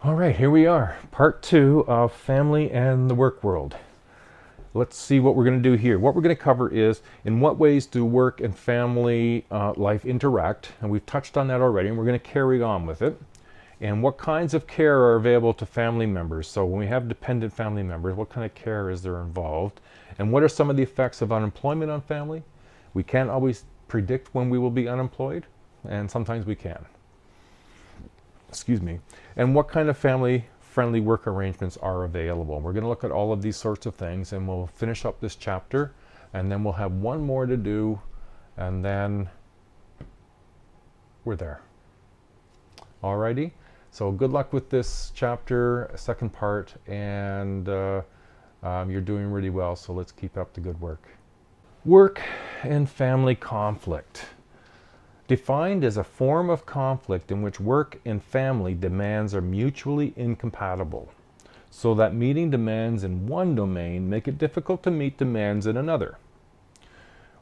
All right, here we are, part 2 of family and the work world. Let's see what we're going to do here. What we're going to cover is in what ways do work and family life interact, and we've touched on that already, and we're going to carry on with it. And what kinds of care are available to family members? So when we have dependent family members, what kind of care is there involved? And what are some of the effects of unemployment on family? We can't always predict when we will be unemployed, and sometimes we can. Excuse me. And what kind of family-friendly work arrangements are available? We're going to look at all of these sorts of things, and we'll finish up this chapter, and then we'll have one more to do, and then we're there. Alrighty. So good luck with this chapter, second part, and you're doing really well, so let's keep up the good work. Work and family conflict. Defined as a form of conflict in which work and family demands are mutually incompatible, so that meeting demands in one domain make it difficult to meet demands in another.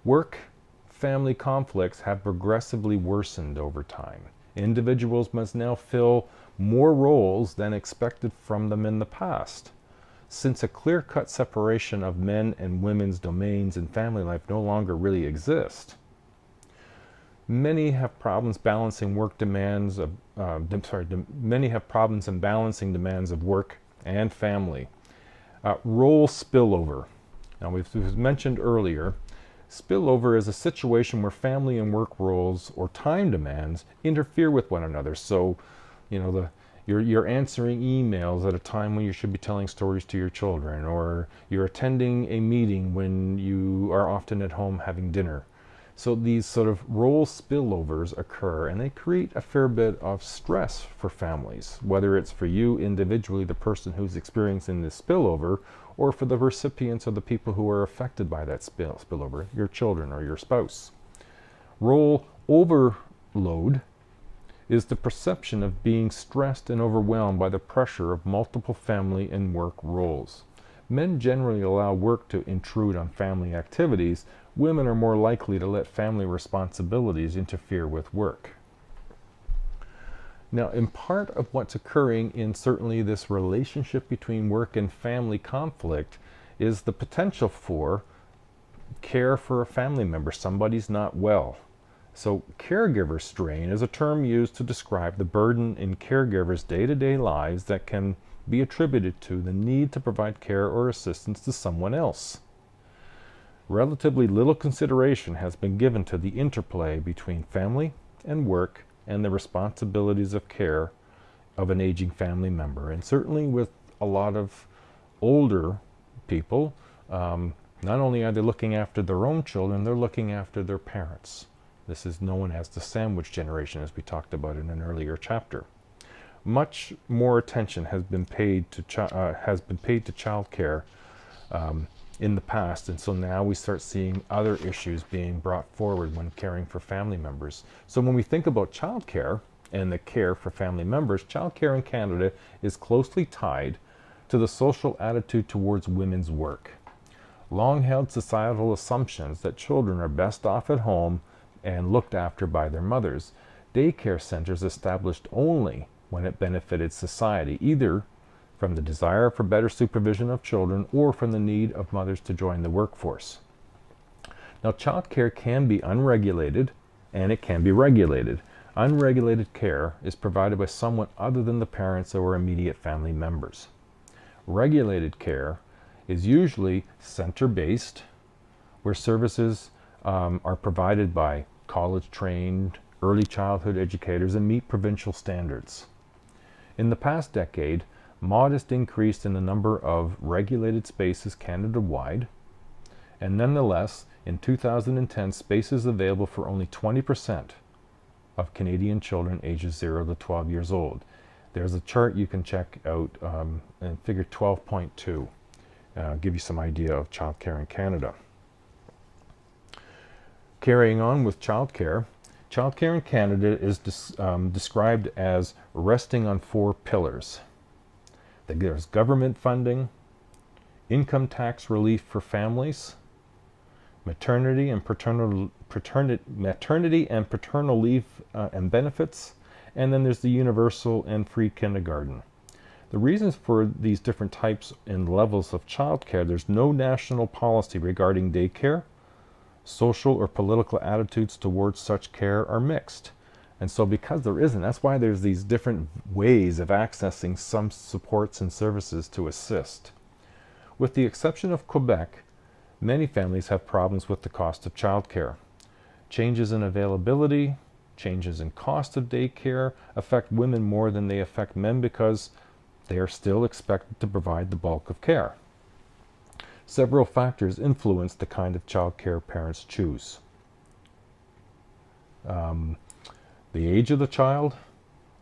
Work-family conflicts have progressively worsened over time. Individuals must now fill more roles than expected from them in the past. Since a clear-cut separation of men and women's domains in family life no longer really exists, many have problems balancing many have problems in balancing demands of work and family. Role spillover. Now, we've mentioned earlier, spillover is a situation where family and work roles or time demands interfere with one another. So, you're answering emails at a time when you should be telling stories to your children, or you're attending a meeting when you are often at home having dinner. So these sort of role spillovers occur, and they create a fair bit of stress for families, whether it's for you individually, the person who's experiencing this spillover, or for the recipients or the people who are affected by that spillover, your children or your spouse. Role overload is the perception of being stressed and overwhelmed by the pressure of multiple family and work roles. Men generally allow work to intrude on family activities. Women are more likely to let family responsibilities interfere with work. Now, in part of what's occurring in certainly this relationship between work and family conflict is the potential for care for a family member. Somebody's not well. So caregiver strain is a term used to describe the burden in caregivers' day-to-day lives that can be attributed to the need to provide care or assistance to someone else. Relatively little consideration has been given to the interplay between family and work and the responsibilities of care of an aging family member. And certainly with a lot of older people, not only are they looking after their own children, they're looking after their parents. This is known as the sandwich generation, as we talked about in an earlier chapter. Much more attention has been paid to child care in the past, and so now we start seeing other issues being brought forward when caring for family members. So when we think about child care and the care for family members, child care in Canada is closely tied to the social attitude towards women's work. Long-held societal assumptions that children are best off at home and looked after by their mothers. Daycare centers established only when it benefited society, either from the desire for better supervision of children or from the need of mothers to join the workforce. Now, child care can be unregulated and it can be regulated. Unregulated care is provided by someone other than the parents or immediate family members. Regulated care is usually center-based, where services are provided by college-trained early childhood educators and meet provincial standards. In the past decade, modest increase in the number of regulated spaces Canada-wide, and nonetheless, in 2010, spaces available for only 20% of Canadian children ages 0 to 12 years old. There's a chart you can check out in figure 12.2, give you some idea of childcare in Canada. Carrying on with childcare in Canada is described as resting on 4 pillars. There's government funding, income tax relief for families, maternity and paternal leave and benefits, and then there's the universal and free kindergarten. The reasons for these different types and levels of childcare, there's no national policy regarding daycare. Social or political attitudes towards such care are mixed. And so because there isn't, that's why there's these different ways of accessing some supports and services to assist. With the exception of Quebec, many families have problems with the cost of childcare. Changes in availability, changes in cost of daycare affect women more than they affect men because they are still expected to provide the bulk of care. Several factors influence the kind of childcare parents choose. The age of the child,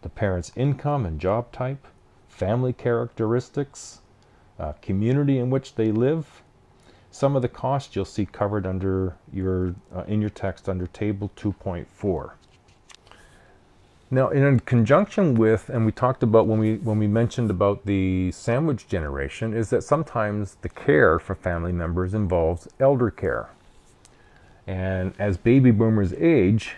the parent's income and job type, family characteristics, community in which they live. Some of the costs you'll see covered under in your text under Table 2.4. Now, in conjunction with, and we talked about when we mentioned about the sandwich generation, is that sometimes the care for family members involves elder care. And as baby boomers age,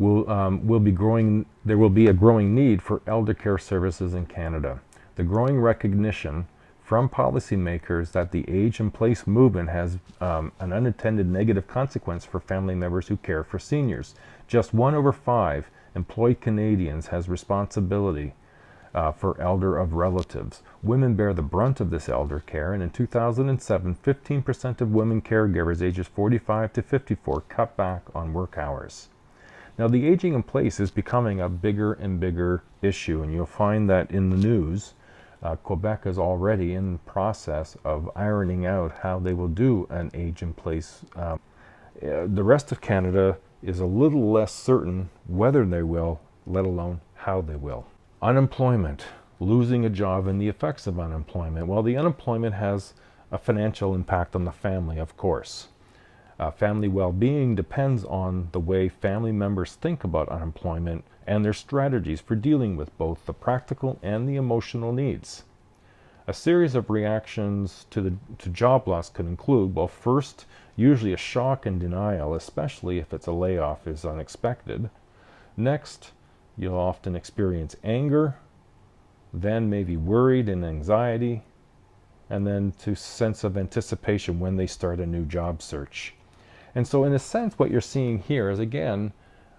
there will be a growing need for elder care services in Canada. The growing recognition from policymakers that the age and place movement has an unintended negative consequence for family members who care for seniors. Just 1 over 5 employed Canadians has responsibility for elder of relatives. Women bear the brunt of this elder care, and in 2007, 15% of women caregivers ages 45 to 54 cut back on work hours. Now, the aging in place is becoming a bigger and bigger issue, and you'll find that in the news. Quebec is already in the process of ironing out how they will do an age in place. The rest of Canada is a little less certain whether they will, let alone how they will. Unemployment, losing a job and the effects of unemployment. Well, the unemployment has a financial impact on the family, of course. Family well-being depends on the way family members think about unemployment and their strategies for dealing with both the practical and the emotional needs. A series of reactions to job loss could include, well, first, usually a shock and denial, especially if it's a layoff is unexpected. Next, you'll often experience anger, then maybe worried and anxiety, and then to sense of anticipation when they start a new job search. And so in a sense, what you're seeing here is, again,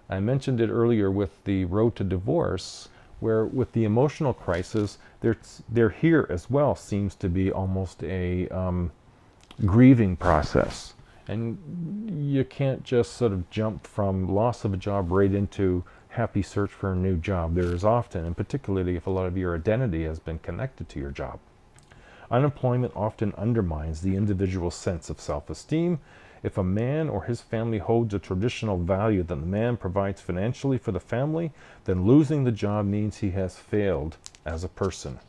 I mentioned it earlier with the road to divorce, where with the emotional crisis, there here as well seems to be almost a grieving process. And you can't just sort of jump from loss of a job right into happy search for a new job. There is often, and particularly if a lot of your identity has been connected to your job. Unemployment often undermines the individual's sense of self-esteem. If a man or his family holds a traditional value that the man provides financially for the family, then losing the job means he has failed as a person.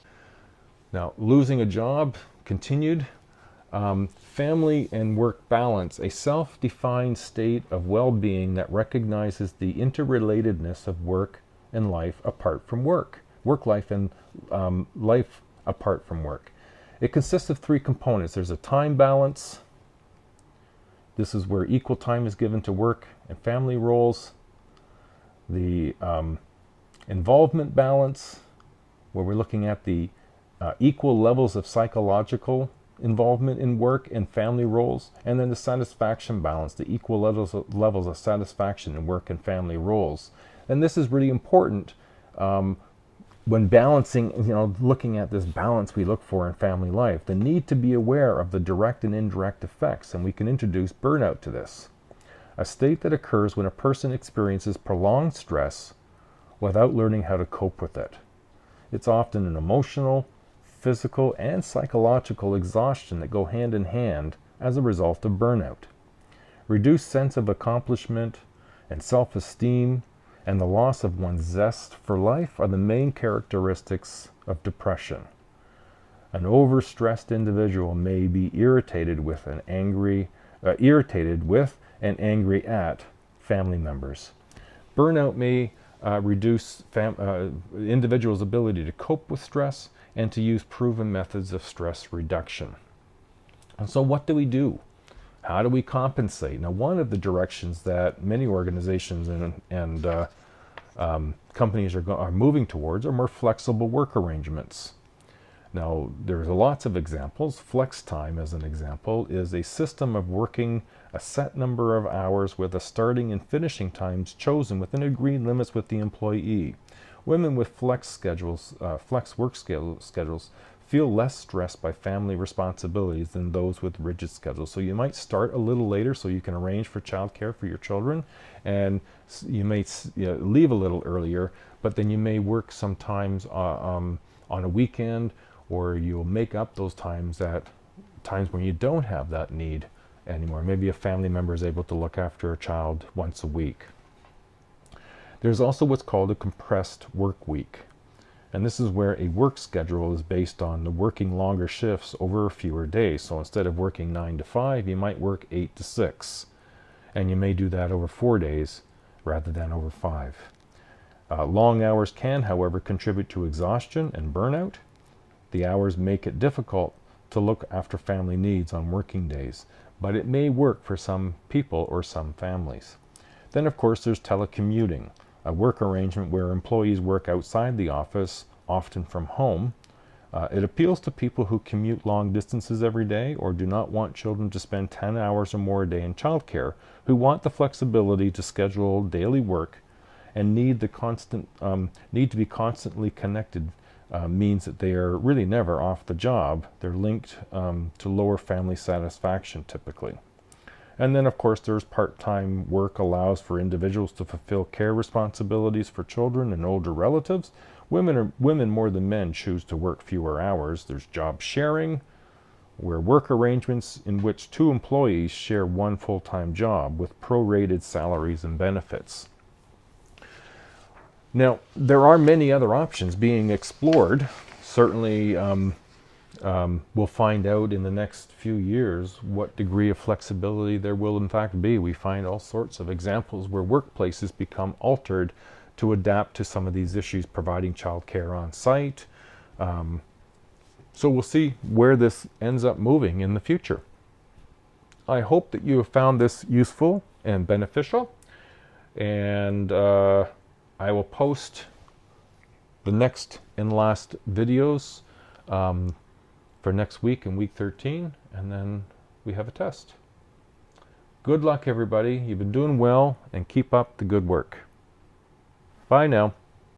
Now, losing a job, continued. Family and work balance, a self-defined state of well-being that recognizes the interrelatedness of work and life apart from work. Work life and life apart from work. It consists of 3 components. There's a time balance. This is where equal time is given to work and family roles. The involvement balance, where we're looking at the equal levels of psychological involvement in work and family roles, and then the satisfaction balance, the equal levels of satisfaction in work and family roles. And this is really important when balancing, looking at this balance we look for in family life, the need to be aware of the direct and indirect effects, and we can introduce burnout to this. A state that occurs when a person experiences prolonged stress without learning how to cope with it. It's often an emotional, physical, and psychological exhaustion that go hand in hand as a result of burnout. Reduced sense of accomplishment and self-esteem and the loss of one's zest for life are the main characteristics of depression. An overstressed individual may be irritated with and angry at family members. Burnout may reduce individuals' ability to cope with stress and to use proven methods of stress reduction. And so what do we do? How do we compensate? Now, one of the directions that many organizations and companies are moving towards are more flexible work arrangements. Now, there's lots of examples. Flex time, as an example, is a system of working a set number of hours with a starting and finishing times chosen within agreed limits with the employee. Women with flex work schedules feel less stressed by family responsibilities than those with rigid schedules. So you might start a little later so you can arrange for childcare for your children, and you may leave a little earlier, but then you may work sometimes on a weekend, or you'll make up those times at times when you don't have that need anymore. Maybe a family member is able to look after a child once a week. There's also what's called a compressed work week. And this is where a work schedule is based on the working longer shifts over fewer days. So instead of working 9 to 5, you might work 8 to 6. And you may do that over 4 days rather than over 5. Long hours can, however, contribute to exhaustion and burnout. The hours make it difficult to look after family needs on working days, but it may work for some people or some families. Then, of course, there's telecommuting, a work arrangement where employees work outside the office, often from home. It appeals to people who commute long distances every day or do not want children to spend 10 hours or more a day in childcare, who want the flexibility to schedule daily work and need to be constantly connected. Means that they are really never off the job. They're linked to lower family satisfaction typically. And then, of course, there's part-time work allows for individuals to fulfill care responsibilities for children and older relatives. Women more than men choose to work fewer hours. There's job sharing, where work arrangements in which 2 employees share one full-time job with prorated salaries and benefits. Now, there are many other options being explored. Certainly, we'll find out in the next few years what degree of flexibility there will in fact be. We find all sorts of examples where workplaces become altered to adapt to some of these issues, providing childcare on site. So we'll see where this ends up moving in the future. I hope that you have found this useful and beneficial, and I will post the next and last videos for next week in week 13, and then we have a test. Good luck, everybody. You've been doing well, and keep up the good work. Bye now.